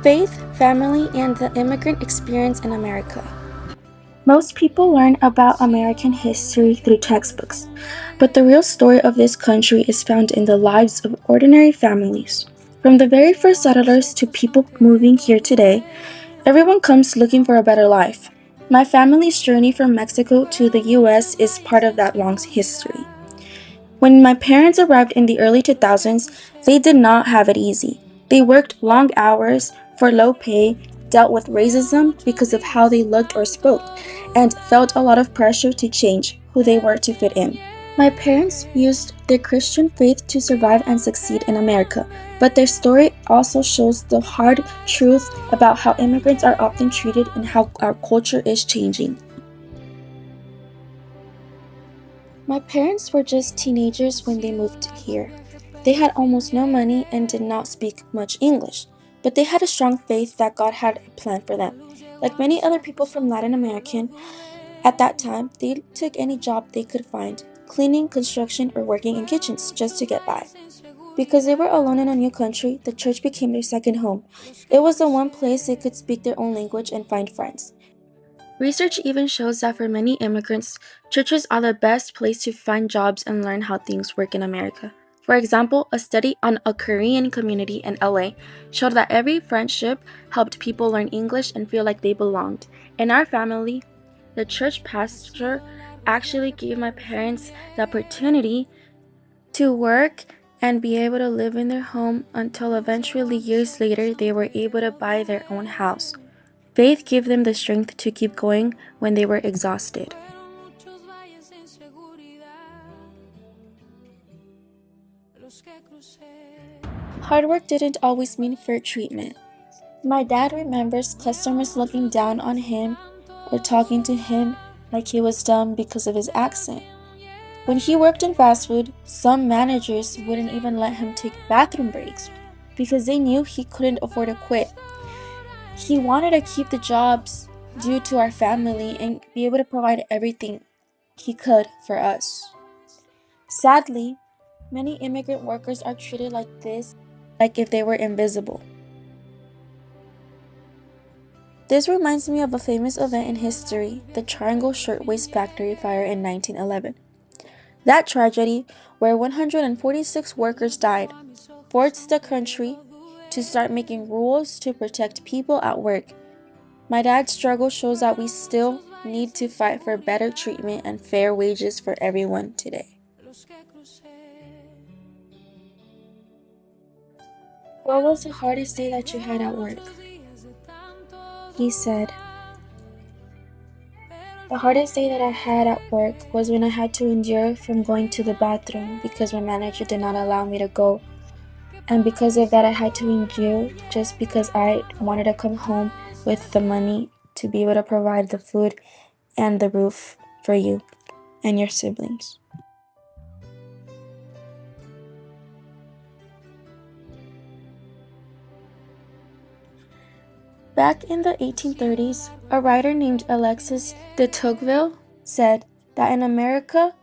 Faith, family, and the immigrant experience in America. Most people learn about American history through textbooks, but the real story of this country is found in the lives of ordinary families. From the very first settlers to people moving here today, everyone comes looking for a better life. My family's journey from Mexico to the US is part of that long history. When my parents arrived in the early 2000s, they did not have it easy. They worked long hours for low pay, dealt with racism because of how they looked or spoke, and felt a lot of pressure to change who they were to fit in. My parents used their Christian faith to survive and succeed in America, but their story also shows the hard truth about how immigrants are often treated and how our culture is changing. My parents were just teenagers when they moved here. They had almost no money and did not speak much English, but they had a strong faith that God had a plan for them. Like many other people from Latin America, at that time, they took any job they could find, cleaning, construction, or working in kitchens just to get by. Because they were alone in a new country, the church became their second home. It was the one place they could speak their own language and find friends. Research even shows that for many immigrants, churches are the best place to find jobs and learn how things work in America. For example, a study on a Korean community in LA showed that every friendship helped people learn English and feel like they belonged. In our family, the church pastor actually gave my parents the opportunity to work and be able to live in their home until eventually years later they were able to buy their own house. Faith gave them the strength to keep going when they were exhausted. Hard work didn't always mean fair treatment. My dad remembers customers looking down on him or talking to him like he was dumb because of his accent. When he worked in fast food, some managers wouldn't even let him take bathroom breaks because they knew he couldn't afford to quit. He wanted to keep the jobs due to our family and be able to provide everything he could for us. Sadly, many immigrant workers are treated like this, like if they were invisible. This reminds me of a famous event in history, the Triangle Shirtwaist Factory fire in 1911. That tragedy, where 146 workers died, forced the country to start making rules to protect people at work. My dad's struggle shows that we still need to fight for better treatment and fair wages for everyone today. What was the hardest day that you had at work? He said, the hardest day that I had at work was when I had to endure from going to the bathroom because my manager did not allow me to go. And because of that, I had to endure just because I wanted to come home with the money to be able to provide the food and the roof for you and your siblings. Back in the 1830s, a writer named Alexis de Tocqueville said that in America,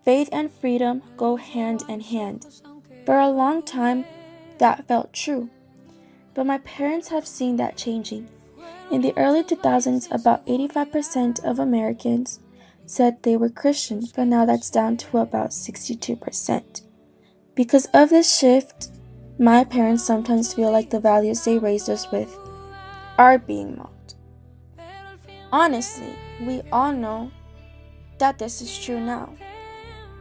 faith and freedom go hand in hand. For a long time, that felt true. But my parents have seen that changing. In the early 2000s, about 85% of Americans said they were Christian, but now that's down to about 62%. Because of this shift, my parents sometimes feel like the values they raised us with are being mocked. Honestly, we all know that this is true now,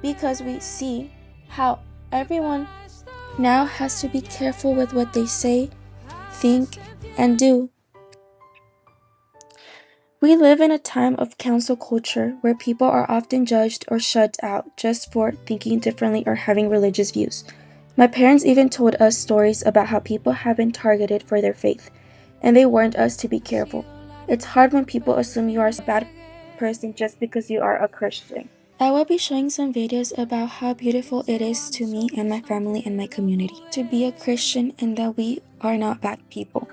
because we see how everyone now has to be careful with what they say, think, and do. We live in a time of cancel culture where people are often judged or shut out just for thinking differently or having religious views. My parents even told us stories about how people have been targeted for their faith, and they warned us to be careful. It's hard when people assume you are a bad person just because you are a Christian. I will be showing some videos about how beautiful it is to me and my family and my community to be a Christian and that we are not bad people.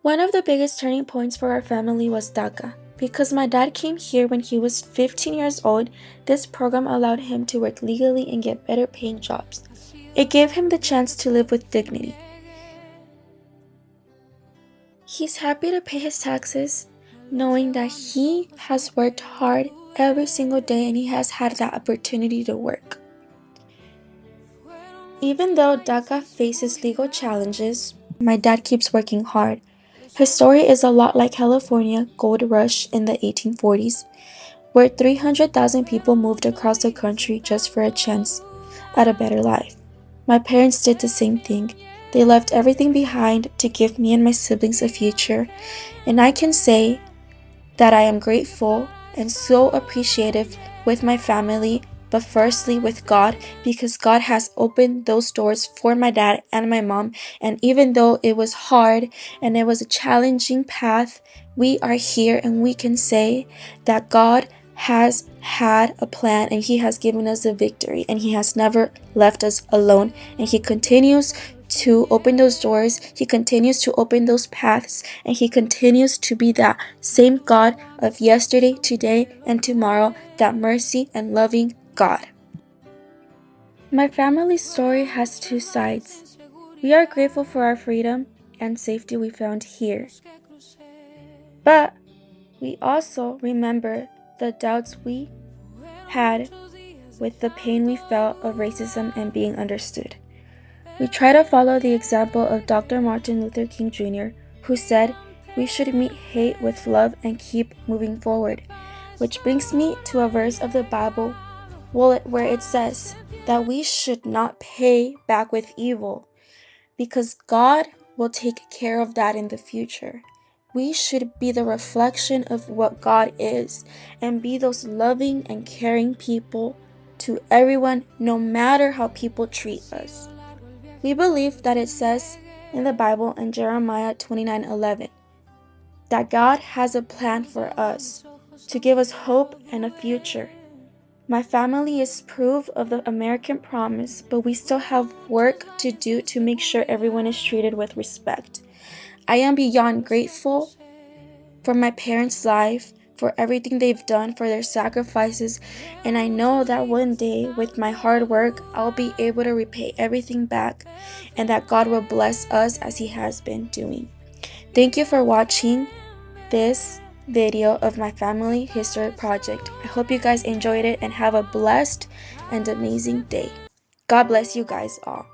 One of the biggest turning points for our family was DACA. Because my dad came here when he was 15 years old, this program allowed him to work legally and get better paying jobs. It gave him the chance to live with dignity. He's happy to pay his taxes, knowing that he has worked hard every single day and he has had that opportunity to work. Even though DACA faces legal challenges, my dad keeps working hard. His story is a lot like California gold rush in the 1840s, where 300,000 people moved across the country just for a chance at a better life. My parents did the same thing. They left everything behind to give me and my siblings a future, and I can say that I am grateful and so appreciative with my family, but firstly with God, because God has opened those doors for my dad and my mom. And even though it was hard and it was a challenging path, we are here and we can say that God has had a plan and he has given us the victory and he has never left us alone, and he continues to open those doors, he continues to open those paths, and he continues to be that same God of yesterday, today, and tomorrow, that mercy and loving God. My family's story has two sides. We are grateful for our freedom and safety we found here. But we also remember the doubts we had with the pain we felt of racism and being understood. We try to follow the example of Dr. Martin Luther King Jr., who said, "We should meet hate with love and keep moving forward." Which brings me to a verse of the Bible where it says that we should not pay back with evil, because God will take care of that in the future. We should be the reflection of what God is and be those loving and caring people to everyone, no matter how people treat us. We believe that it says in the Bible in Jeremiah 29:11 that God has a plan for us to give us hope and a future. My family is proof of the American promise, but we still have work to do to make sure everyone is treated with respect. I am beyond grateful for my parents' life, for everything they've done, for their sacrifices, and I know that one day with my hard work, I'll be able to repay everything back, and that God will bless us as He has been doing. Thank you for watching this video of my family history project. I hope you guys enjoyed it and have a blessed and amazing day. God bless you guys all.